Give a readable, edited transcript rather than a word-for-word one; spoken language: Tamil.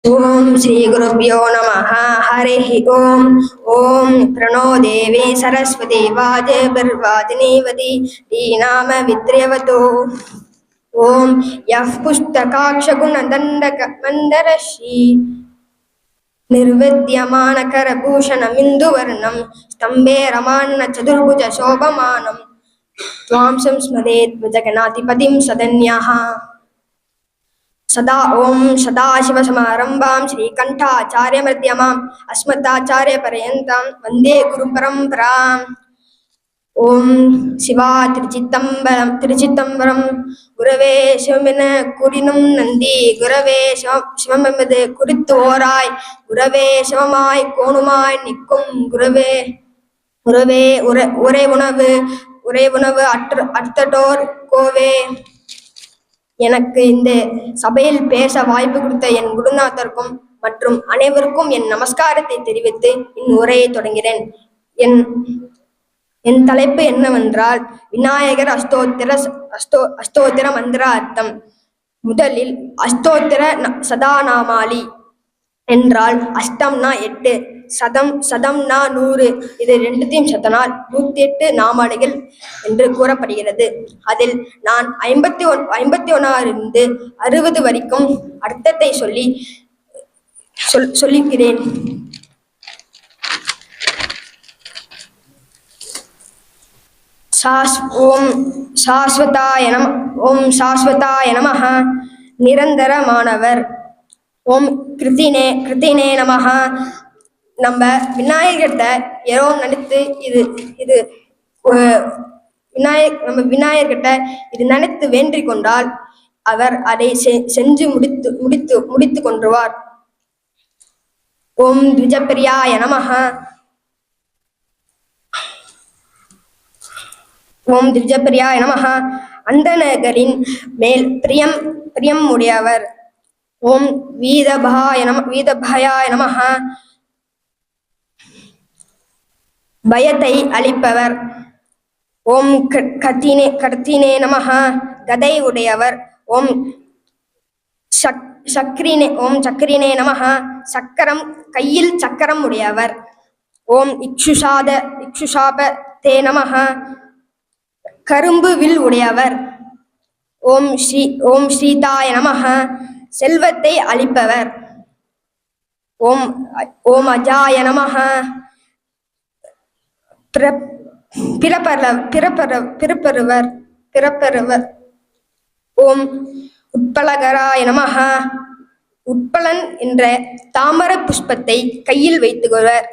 ओम श्री गुरुभ्यो नमः हरिः ओम ओम प्रणो देवी सरस्वती वाजभिर्वादिनीवती दीनाम विद्र्यवतो ओम यः पुस्तकाक्षगुणदण्डकमन्दरश्री निर्विद्यमानकरभूषणमिन्दुवर्णं स्तम्भे रमान्न चतुर्भुज शोभमानं त्वां संस्मरेत् जगन्नाथिपतिं सदन्यः सदा ओम सदाशिवसमारंभां श्रीकंठाचार्यमध्यमाम् अस्मदाचार्यपर्यन्तां वन्दे गुरुपरम्पराम् ओम शिवा திருச்சித்தம்பரம் குரவே சிவமென கூறினும் நந்தி குரவே சிவமெமது குறித்து ஓராய் குரவே சிவமாய் கோணுமாய் நிற்கும் குரவே குரவே உரை உணவு அற்றட்டோர் கோவே. எனக்கு இந்த சபையில் பேச வாய்ப்பு கொடுத்த என் குருநாதருக்கும் மற்றும் அனைவருக்கும் என் நமஸ்காரத்தை தெரிவித்து என் உரையை தொடங்கிறேன். என் தலைப்பு என்னவென்றால் விநாயகர் அஷ்டோத்திர மந்திர அர்த்தம். முதலில் அஷ்டோத்திர சதாநாமாலி என்றால் அஷ்டம்னா 8, சதம்னா 100. இது ரெண்டுத்தையும் சத்தனால் 108 நாமாளிகள் என்று கூறப்படுகிறது. அதில் நான் 51 60 வரைக்கும் அர்த்தத்தை சொல்லிக்கிறேன். ஓம் சாஸ்வதாய நமஹ நிரந்தரமானவர். ஓம் கிருத்தினே நமஹ. நம்ம விநாயகர்கிட்ட ஏதோ நினைத்து விநாயகர்கிட்ட இது நினைத்து வேண்டி கொண்டால் அவர் அதை செஞ்சு முடித்து கொண்டுவார். ஓம் த்விஜப்பிரியாய நமஹ. ஓம் த்விஜப்பிரியாய நமஹ. அந்தணர்களின் மேல் பிரியம் உடையவர். ஓம் வீதபயாய நமஹ. பயத்தை அளிப்பவர். ஓம் கர்த்தினே நமஹ. கதை உடையவர். ஓம் சக்கரினே நமஹ. சக்கரம் கையில் சக்கரம் உடையவர். ஓம் இக்ஷுஷாபதே நமஹ. கரும்பு வில் உடையவர். ஓம் ஸ்ரீதாய நமஹ. செல்வத்தை அளிப்பவர். ஓம் அஜாய நமஹ. பிறப்பருவர். ஓம் உட்பலகராய நமஹ. உட்பலன் என்ற தாமர புஷ்பத்தை கையில் வைத்துக்கொள்வர்.